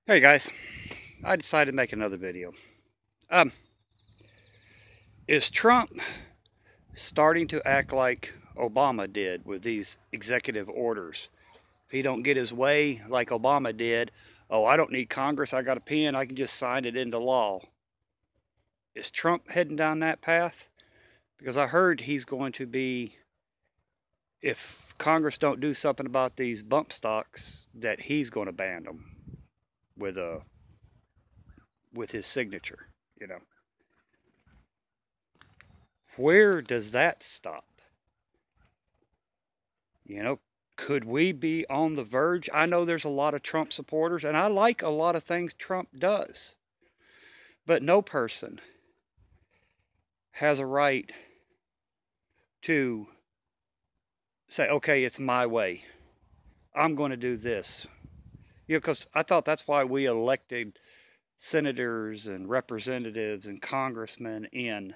Hey guys, I decided to make another video. Um, is Trump starting to act like Obama did with these executive orders? If he don't get his way like Obama did, oh, I don't need Congress, I got a pen, I can just sign it into law. Is Trump heading down that path? Because I heard he's going to be, if Congress don't do something about these bump stocks, that he's going to ban them with a with his signature, you know. Where does that stop? You know, could we be on the verge? I know there's a lot of Trump supporters, and I like a lot of things Trump does. But no person has a right to say, okay, it's my way. I'm going to do this. You know, because I thought that's why we elected senators and representatives and congressmen in.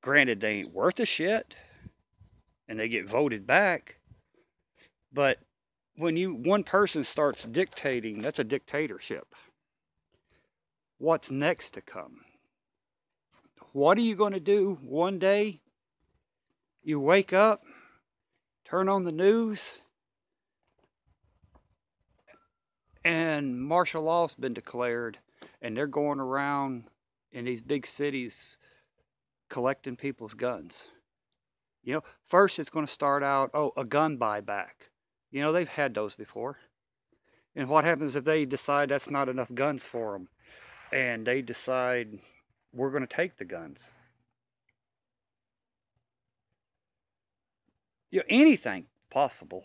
Granted, they ain't worth a shit, and they get voted back. But when one person starts dictating, that's a dictatorship. What's next to come? What are you going to do one day? You wake up, turn on the news, and martial law's been declared, and they're going around in these big cities collecting people's guns. You know, first it's going to start out, oh, a gun buyback. You know, they've had those before. And what happens if they decide that's not enough guns for them? And they decide, we're going to take the guns. You know, anything possible.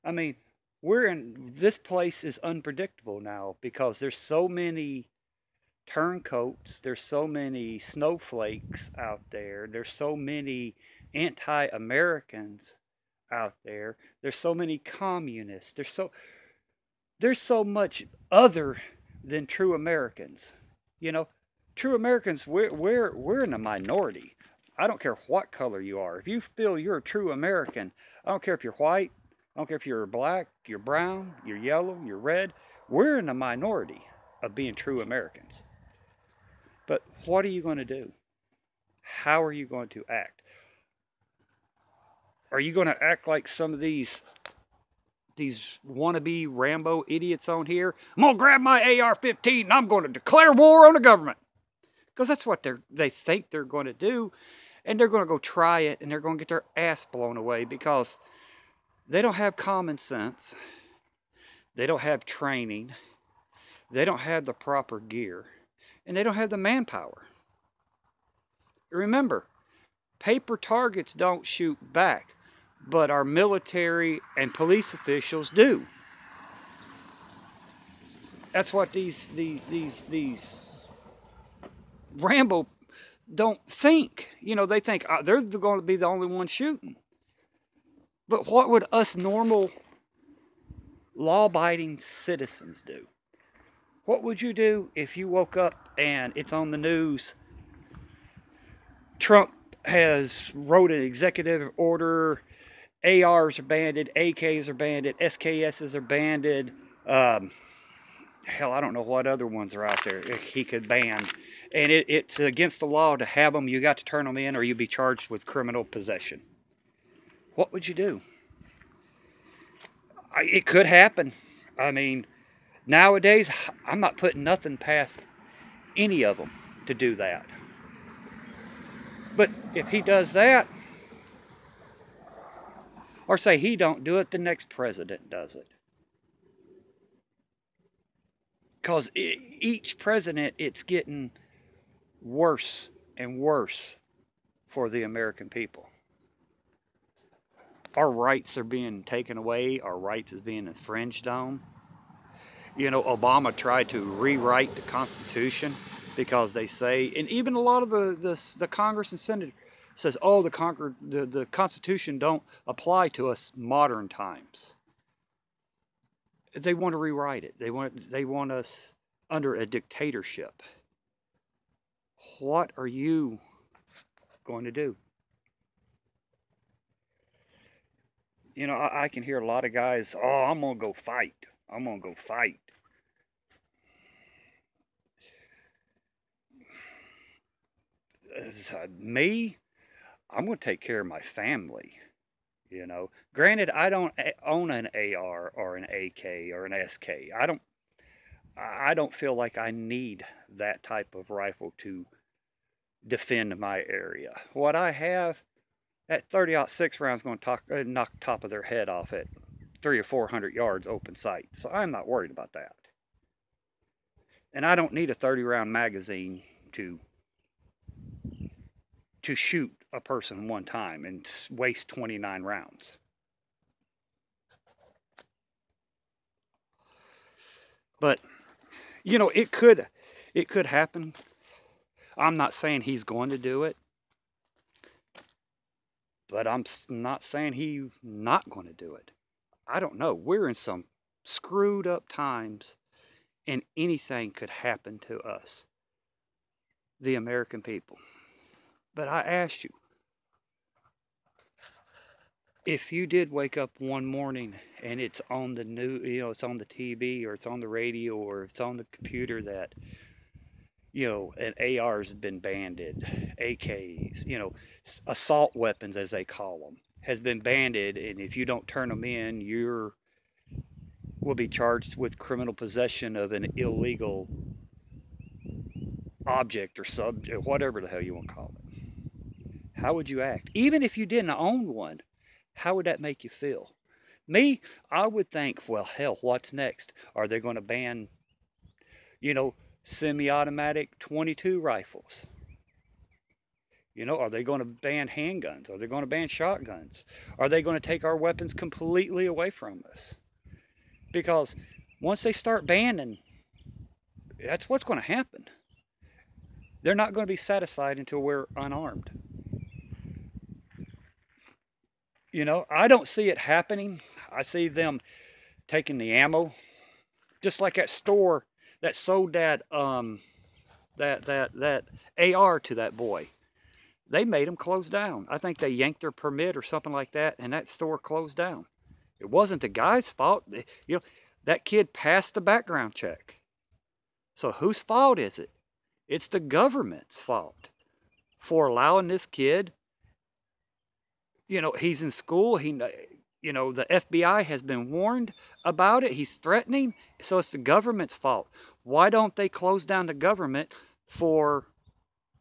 I mean, this place is unpredictable now because there's so many turncoats, there's so many snowflakes out there, there's so many anti-Americans out there, there's so many communists, there's so much other than true Americans. You know, true Americans, we're in a minority. I don't care what color you are. If you feel you're a true American, I don't care if you're white, I don't care if you're black, you're brown, you're yellow, you're red. We're in a minority of being true Americans. But what are you going to do? How are you going to act? Are you going to act like some of these wannabe Rambo idiots on here? I'm going to grab my AR-15 and I'm going to declare war on the government. Because that's what they think they're going to do. And they're going to go try it and they're going to get their ass blown away because they don't have common sense. They don't have training. They don't have the proper gear. And they don't have the manpower. Remember, paper targets don't shoot back, but our military and police officials do. That's what these Rambo don't think. You know, they think they're going to be the only one shooting. But what would us normal law-abiding citizens do? What would you do if you woke up and it's on the news? Trump has wrote an executive order. ARs are banned, AKs are banned, SKSs are banned. Hell, I don't know what other ones are out there he could ban. And it's against the law to have them. You got to turn them in or you'd be charged with criminal possession. What would you do? It could happen. I mean, nowadays, I'm not putting nothing past any of them to do that. But if he does that, or say he don't do it, the next president does it. Because each president, it's getting worse and worse for the American people. Our rights are being taken away. Our rights is being infringed on. You know, Obama tried to rewrite the Constitution because they say, and even a lot of the Congress and Senate says, oh, the Constitution don't apply to us modern times. They want to rewrite it. They want us under a dictatorship. What are you going to do? You know, I can hear a lot of guys, oh, I'm going to go fight. I'm gonna go fight. Me, I'm gonna take care of my family. You know, granted, I don't own an AR or an AK or an SK. I don't feel like I need that type of rifle to defend my area. What I have, that 30-06 round is going to knock the top of their head off at 300 or 400 yards open sight. So I'm not worried about that. And I don't need a 30-round magazine to shoot a person one time and waste 29 rounds. But you know, it could happen. I'm not saying he's going to do it, but I'm not saying he's not going to do it. I don't know. We're in some screwed up times, and anything could happen to us, the American people. But I asked you, if you did wake up one morning and it's on the news, you know, it's on the TV or it's on the radio or it's on the computer that, you know, an AR has been banned, AKs, you know, assault weapons as they call them, has been banned, and if you don't turn them in, you will be charged with criminal possession of an illegal object or subject, whatever the hell you want to call it. How would you act? Even if you didn't own one, how would that make you feel? Me, I would think, well, hell, what's next? Are they going to ban, you know, semi-automatic 22 rifles? You know, are they going to ban handguns? Are they going to ban shotguns? Are they going to take our weapons completely away from us? Because once they start banning, that's what's going to happen. They're not going to be satisfied until we're unarmed. You know, I don't see it happening. I see them taking the ammo, just like that store that sold that that AR to that boy. They made them close down. I think they yanked their permit or something like that, and that store closed down. It wasn't the guy's fault. You know, that kid passed the background check. So whose fault is it? It's the government's fault for allowing this kid. You know, he's in school. You know, the FBI has been warned about it. He's threatening. So it's the government's fault. Why don't they close down the government for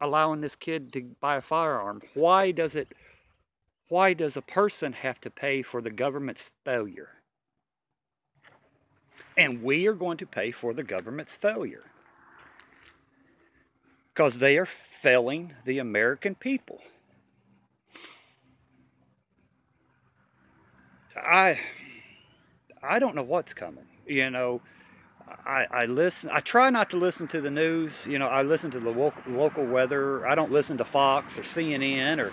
allowing this kid to buy a firearm? Why does a person have to pay for the government's failure? And we are going to pay for the government's failure because they are failing the American people. I don't know what's coming. You know, I listen. I try not to listen to the news. You know, I listen to the local weather. I don't listen to Fox or CNN or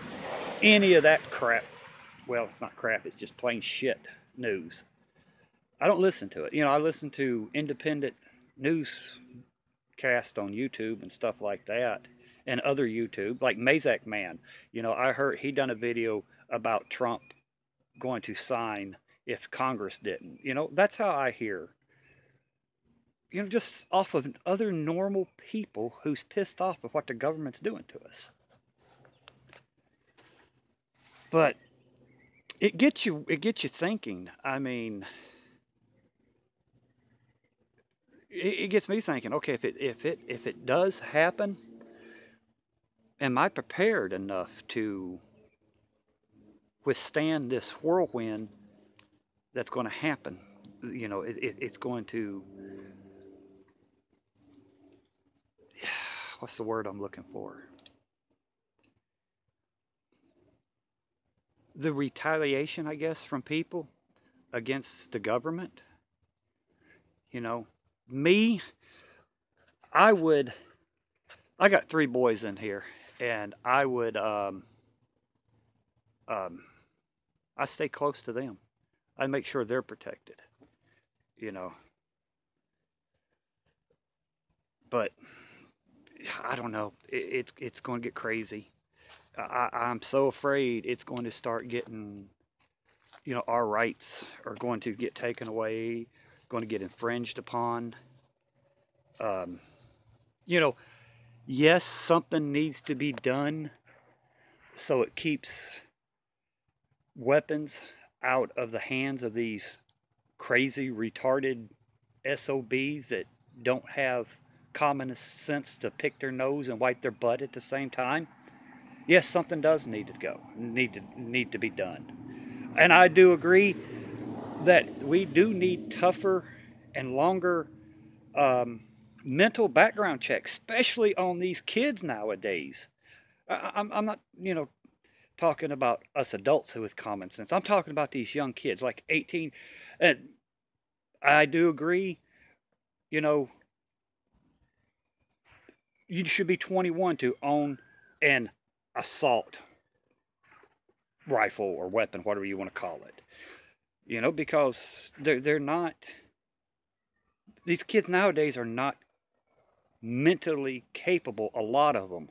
any of that crap. Well, it's not crap. It's just plain shit news. I don't listen to it. You know, I listen to independent newscast on YouTube and stuff like that, and other YouTube, like Mazak Man. You know, I heard he done a video about Trump going to sign if Congress didn't. You know, that's how I hear. You know, just off of other normal people who's pissed off of what the government's doing to us. But it gets you thinking. I mean, it gets me thinking. Okay, if it does happen, am I prepared enough to withstand this whirlwind that's going to happen? You know, it's going to. What's the word I'm looking for? The retaliation, I guess, from people against the government. You know, me, I got 3 boys in here, and I stay close to them. I make sure they're protected, you know. But I don't know. It's going to get crazy. I'm so afraid it's going to start getting, you know, our rights are going to get taken away. going to get infringed upon. You know, yes, something needs to be done so it keeps weapons out of the hands of these crazy, retarded SOBs that don't have common sense to pick their nose and wipe their butt at the same time. Yes, something does need to be done. And I do agree that we do need tougher and longer mental background checks, especially on these kids nowadays. I'm not, talking about us adults with common sense. I'm talking about these young kids, like 18. And I do agree, you know, you should be 21 to own an assault rifle or weapon, whatever you want to call it. Because they're not, these kids nowadays are not mentally capable, a lot of them,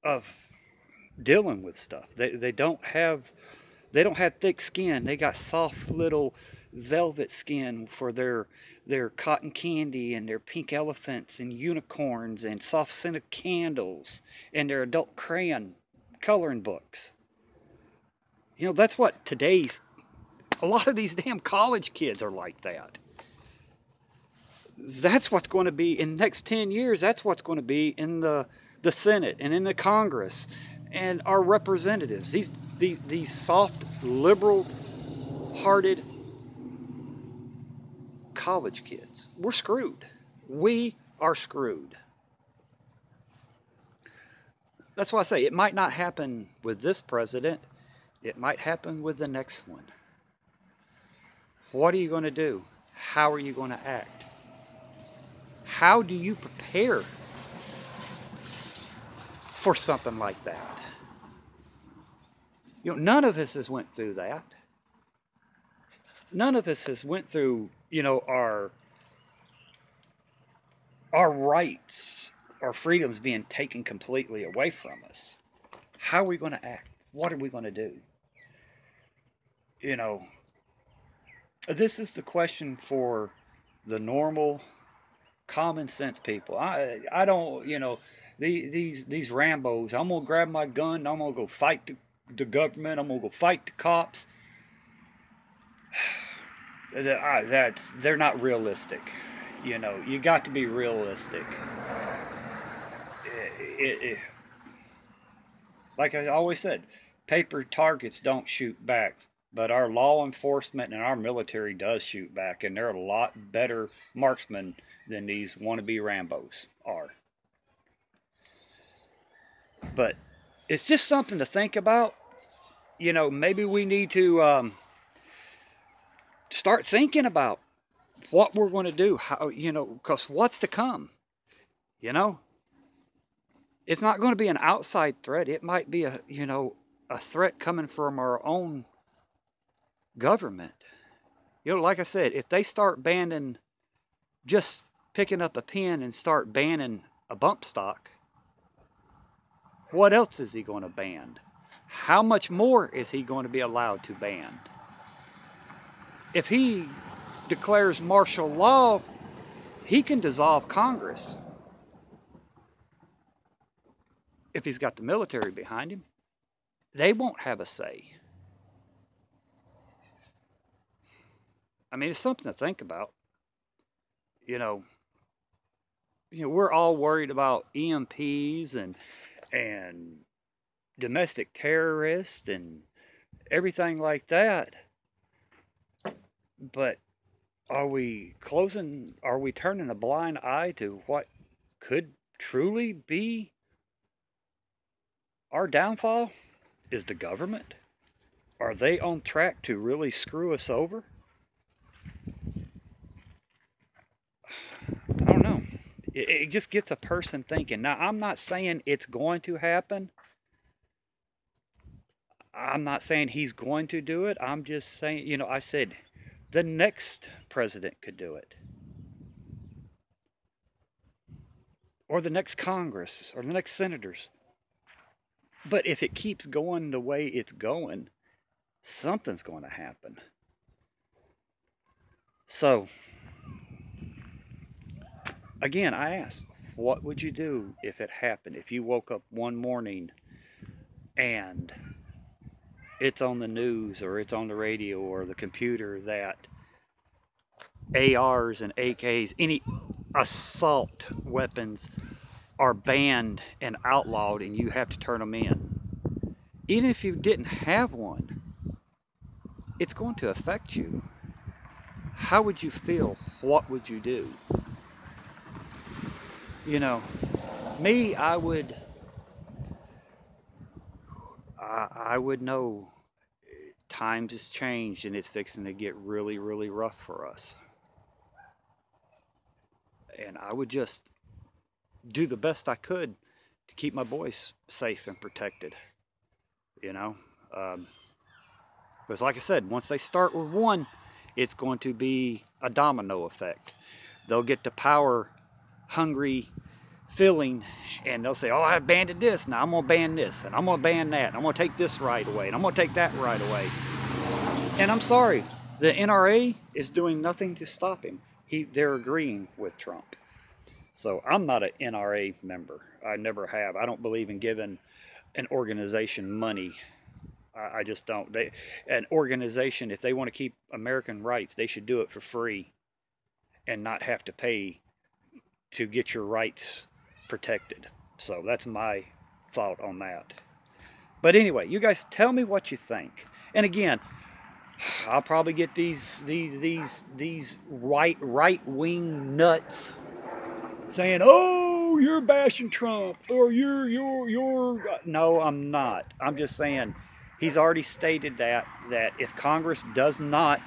of dealing with stuff. They don't have thick skin. They got soft little velvet skin for their cotton candy and their pink elephants and unicorns and soft scented candles and their adult crayon coloring books. That's what a lot of these damn college kids are like that. That's what's going to be in the next 10 years. That's what's going to be in the Senate and in the Congress and our representatives. These soft, liberal-hearted college kids. We're screwed. We are screwed. That's why I say it might not happen with this president. It might happen with the next one. What are you going to do? How are you going to act? How do you prepare for something like that? None of us has went through that. None of us has went through, our rights, our freedoms being taken completely away from us. How are we going to act? What are we going to do? This is the question for the normal, common sense people. I don't, these Rambos. I'm gonna grab my gun. I'm gonna go fight the government. I'm gonna go fight the cops. They're not realistic. You got to be realistic. Like I always said, paper targets don't shoot back, but our law enforcement and our military does shoot back, and they're a lot better marksmen than these wannabe Rambos are. But it's just something to think about. Maybe we need to start thinking about what we're going to do. How, because what's to come. It's not going to be an outside threat. It might be a threat coming from our own government. Like I said, if they start banning, just picking up a pen and start banning a bump stock, what else is he going to ban? How much more is he going to be allowed to ban? If he declares martial law, he can dissolve Congress. If he's got the military behind him, they won't have a say. I mean, it's something to think about. We're all worried about EMPs and domestic terrorists and everything like that. But are we turning a blind eye to what could truly be our downfall? Is the government? Are they on track to really screw us over? I don't know. It just gets a person thinking. Now, I'm not saying it's going to happen. I'm not saying he's going to do it. I'm just saying, I said the next president could do it. Or the next Congress, or the next senators. But if it keeps going the way it's going, something's going to happen. So, again, I asked, what would you do if it happened? If you woke up one morning and it's on the news or it's on the radio or the computer that ARs and AKs, any assault weapons are banned and outlawed and you have to turn them in. Even if you didn't have one, it's going to affect you. How would you feel? What would you do? You know, me, I would know times has changed and it's fixing to get really, really rough for us. And I would just do the best I could to keep my boys safe and protected. You know, because like I said, once they start with one, it's going to be a domino effect. They'll get the power hungry feeling and they'll say, oh, I abandoned this, now I'm going to ban this, and I'm going to ban that, and I'm going to take this right away, and I'm going to take that right away. And I'm sorry, the NRA is doing nothing to stop him. They're agreeing with Trump. So I'm not an NRA member. I never have. I don't believe in giving an organization money. I just don't. An organization, if they want to keep American rights, they should do it for free and not have to pay to get your rights protected. So that's my thought on that. But anyway, you guys tell me what you think. And again, I'll probably get these right-wing nuts saying, "Oh, you're bashing Trump," or you're. No, I'm not. I'm just saying he's already stated that if Congress does not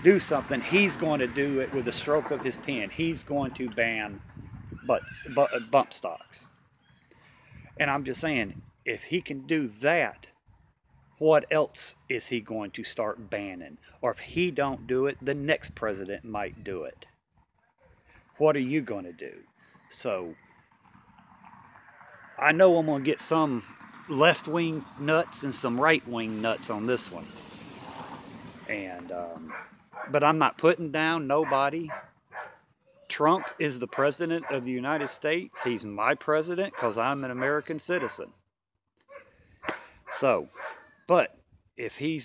do something, he's going to do it with a stroke of his pen. He's going to ban bump stocks. And I'm just saying, if he can do that, what else is he going to start banning? Or if he don't do it, the next president might do it. What are you going to do? So, I know I'm going to get some left-wing nuts and some right-wing nuts on this one. And, but I'm not putting down nobody. Trump is the president of the United States. He's my president because I'm an American citizen. So, but if he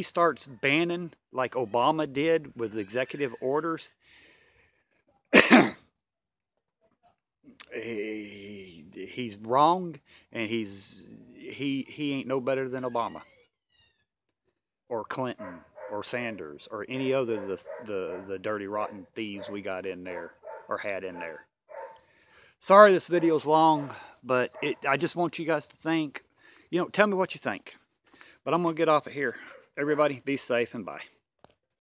starts banning like Obama did with executive orders, he's wrong, and he ain't no better than Obama or Clinton or Sanders or any other of the dirty rotten thieves we got in there or had in there. Sorry this video's long, but I just want you guys to think. Tell me what you think. But I'm going to get off of here. Everybody, be safe and bye.